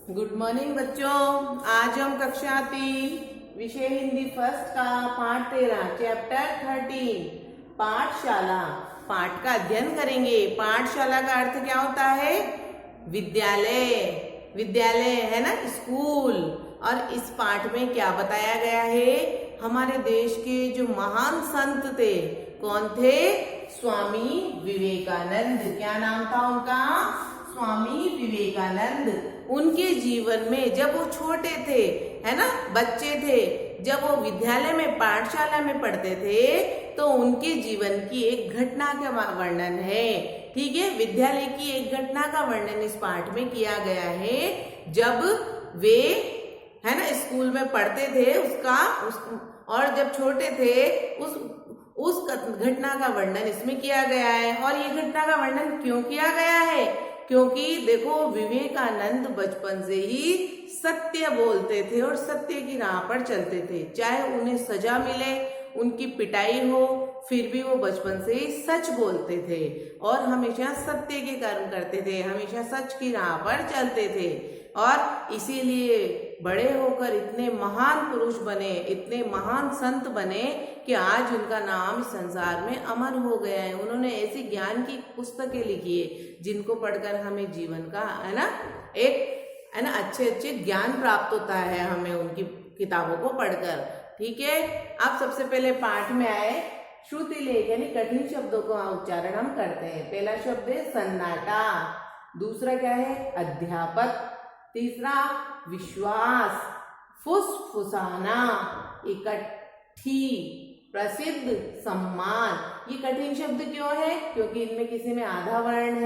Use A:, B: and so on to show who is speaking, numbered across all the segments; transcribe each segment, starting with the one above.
A: Good morning बच्चों। आज हम कक्षा 3 विषय हिंदी फर्स्ट का पाठ 13 चैप्टर 13 पाठशाला पाठ का अध्ययन करेंगे। पाठशाला का अर्थ क्या होता है? विद्यालय। विद्यालय है ना, स्कूल। और इस पाठ में क्या बताया गया है? हमारे देश के जो महान संत थे, कौन थे? स्वामी विवेकानंद। क्या नाम था उनका? स्वामी विवेकानंद। उनके जीवन में जब वो छोटे थे, है ना, बच्चे थे, जब वो विद्यालय में पाठशाला में पढ़ते थे, तो उनके जीवन की एक घटना का वर्णन है। ठीक है, विद्यालय की एक घटना का वर्णन इस पाठ में किया गया है। जब वे, है ना, स्कूल में पढ़ते थे और जब छोटे थे उस घटना का वर्णन इसमें किया गया है। और ये घटना का वर्णन क्यों किया गया है? क्योंकि देखो, विवेकानंद बचपन से ही सत्य बोलते थे और सत्य की राह पर चलते थे। चाहे उन्हें सजा मिले, उनकी पिटाई हो, फिर भी वो बचपन से ही सच बोलते थे और हमेशा सत्य के कर्म करते थे, हमेशा सच की राह पर चलते थे। और इसीलिए बड़े होकर इतने महान पुरुष बने, इतने महान संत बने कि आज उनका नाम इस संसार में अमर हो गया है। उन्होंने ऐसी ज्ञान की पुस्तकें लिखी है जिनको पढ़कर हमें जीवन का, है ना, अच्छे ज्ञान प्राप्त होता है हमें उनकी किताबों को पढ़कर। ठीक है, अब सबसे पहले पाठ में आए श्रुति लेख, यानी कठिन शब्दों का उच्चारण हम करते हैं। पहला शब्द है सन्नाटा, दूसरा क्या है? अध्यापक, तीसरा विश्वास, फुसफुसाना, इकट्ठी, प्रसिद्ध, सम्मान। ये कठिन शब्द क्यों है? क्योंकि इनमें किसी में आधा वर्ण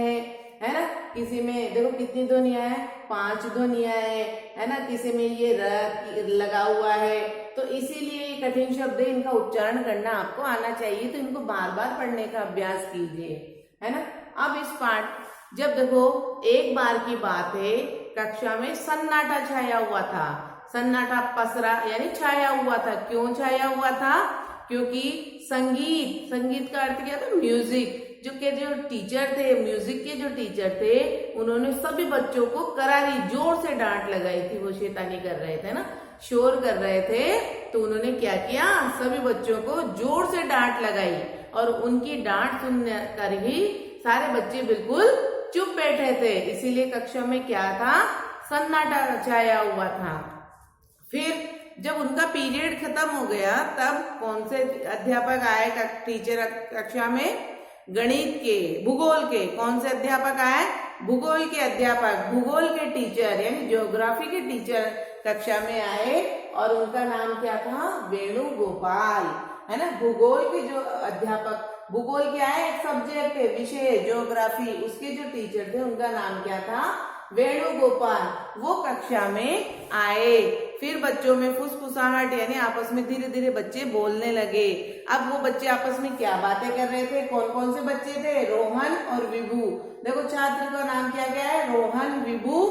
A: है ना, किसी में देखो कितनी ध्वनियां है, 5 ध्वनियां है ना, किसी में ये र लगा हुआ है। तो इसीलिए ये कठिन शब्द है, इनका उच्चारण करना आपको आना चाहिए। तो इनको बार बार पढ़ने का अभ्यास कीजिए, है ना। अब इस पाठ, जब देखो एक बार की बात है, कक्षा में सन्नाटा छाया हुआ था। सन्नाटा पसरा यानी छाया हुआ था। क्यों छाया हुआ था? क्योंकि संगीत का अर्थ क्या था? म्यूजिक। जो टीचर थे, म्यूजिक के जो टीचर थे, उन्होंने सभी बच्चों को करारी जोर से डांट लगाई थी। वो शैतानी कर रहे थे ना, शोर कर रहे थे, तो उन्होंने क्या किया? सभी बच्चों को जोर से डांट लगाई और उनकी डांट सुनकर ही सारे बच्चे बिल्कुल चुप बैठे थे। इसीलिए कक्षा में क्या था? सन्नाटा छाया हुआ था। फिर जब उनका पीरियड खत्म हो गया, तब कौन से अध्यापक आए टीचर कक्षा में? गणित के, भूगोल के। कौन से अध्यापक आए? भूगोल के अध्यापक, भूगोल के टीचर यानी ज्योग्राफी के टीचर कक्षा में आए और उनका नाम क्या था? वेणुगोपाल, है ना। भूगोल के जो अध्यापक, भूगोल क्या है? एक सब्जेक्ट है, विषय ज्योग्राफी, उसके जो टीचर थे उनका नाम क्या था? वेणुगोपाल। वो कक्षा में आए। फिर बच्चों में फुसफुसाहट यानी आपस में धीरे धीरे बच्चे बोलने लगे। अब वो बच्चे आपस में क्या बातें कर रहे थे? कौन कौन से बच्चे थे? रोहन और विभू। देखो छात्र का नाम क्या क्या है? रोहन, विभू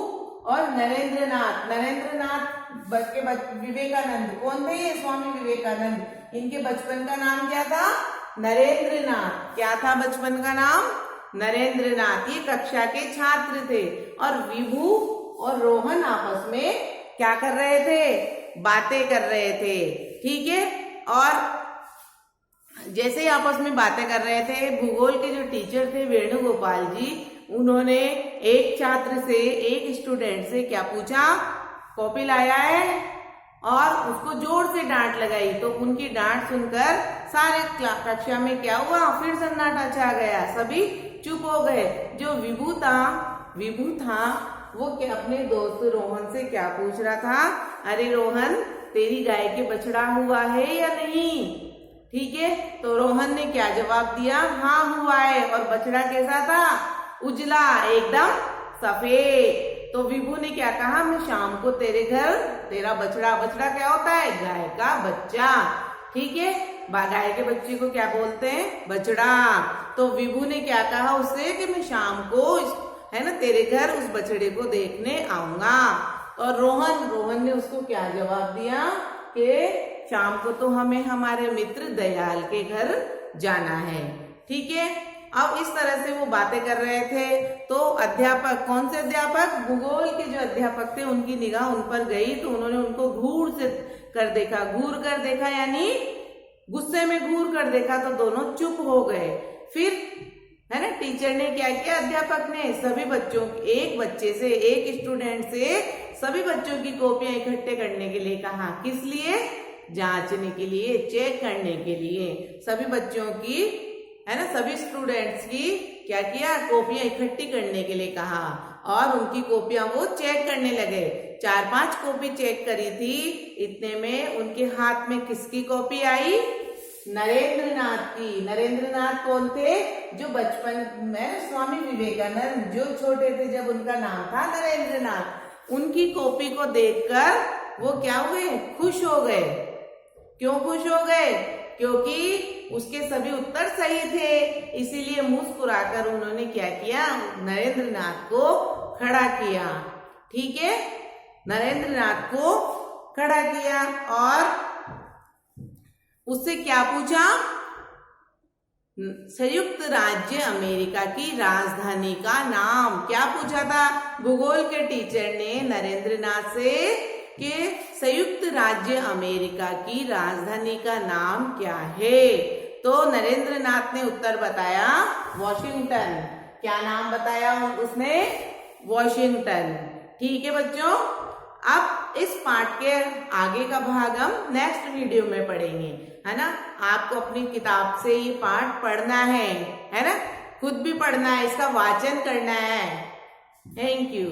A: और नरेंद्रनाथ। विवेकानंद कौन थे? ये स्वामी विवेकानंद। इनके बचपन का नाम क्या था? नरेंद्रनाथ। क्या था बचपन का नाम? नरेंद्रनाथ। ये कक्षा के छात्र थे। और विभू और रोहन आपस में क्या कर रहे थे? बातें कर रहे थे। ठीक है, और जैसे ही आपस में बातें कर रहे थे, भूगोल के जो टीचर थे वेणुगोपाल जी, उन्होंने एक छात्र से, एक स्टूडेंट से क्या पूछा? कॉपी लाया है? और उसको जोर से डांट लगाई। तो उनकी डांट सुनकर सारे कक्षा में क्या हुआ? फिर सन्नाटा छा गया, सभी चुप हो गए। जो विभू था वो क्या अपने दोस्त रोहन से क्या पूछ रहा था? अरे रोहन, तेरी गाय के बछड़ा हुआ है या नहीं? ठीक है, तो रोहन ने क्या जवाब दिया? हाँ हुआ है। और बछड़ा कैसा था? उजला, एकदम सफेद। तो विभू ने क्या कहा? मैं शाम को तेरे घर तेरा बछड़ा क्या होता है? गाय का बच्चा। ठीक है, गाय के बच्चे को क्या बोलते हैं? बछड़ा। तो विभू ने क्या कहा उससे कि मैं शाम को, है ना, तेरे घर उस बछड़े को देखने आऊंगा। और रोहन ने उसको क्या जवाब दिया कि शाम को तो हमें हमारे मित्र दयाल के घर जाना है। ठीक है, अब इस तरह से वो बातें कर रहे थे तो अध्यापक, कौन से अध्यापक, भूगोल के जो अध्यापक थे उनकी निगाह उन पर गई तो उन्होंने उनको घूर कर देखा यानी गुस्से में घूर कर देखा तो दोनों चुप हो गए। फिर है ना टीचर ने क्या किया, अध्यापक ने सभी बच्चों, एक बच्चे से, एक स्टूडेंट से सभी बच्चों की कॉपियां इकट्ठे करने के लिए कहा। किस लिए, जांचने के लिए, चेक करने के लिए। सभी बच्चों की, है ना, सभी स्टूडेंट्स की क्या किया, कॉपियां इकट्ठी करने के लिए कहा और उनकी कॉपियां वो चेक करने लगे। 4-5 कॉपी चेक करी थी, इतने में उनके हाथ में किसकी कॉपी आई, नरेंद्रनाथ की। नरेंद्रनाथ कौन थे, जो बचपन में स्वामी विवेकानंद जो छोटे थे जब उनका नाम था नरेंद्रनाथ, उनकी कॉपी को देखकर वो क्या हुए, खुश हो गए। क्यों खुश हो गए, क्योंकि उसके सभी उत्तर सही थे, इसीलिए मुस्कुराकर उन्होंने क्या किया, नरेंद्रनाथ को खड़ा किया। ठीक है, नरेंद्रनाथ को खड़ा किया और उससे क्या पूछा, संयुक्त राज्य अमेरिका की राजधानी का नाम क्या पूछा था। भूगोल के टीचर ने नरेंद्रनाथ से कि संयुक्त राज्य अमेरिका की राजधानी का नाम क्या है, तो नरेंद्रनाथ ने उत्तर बताया वॉशिंगटन। क्या नाम बताया उसने, वॉशिंगटन। ठीक है बच्चों, अब इस पाठ के आगे का भाग हम नेक्स्ट वीडियो में पढ़ेंगे, है ना। आपको अपनी किताब से ये पाठ पढ़ना है ना, खुद भी पढ़ना है, इसका वाचन करना है। Thank you.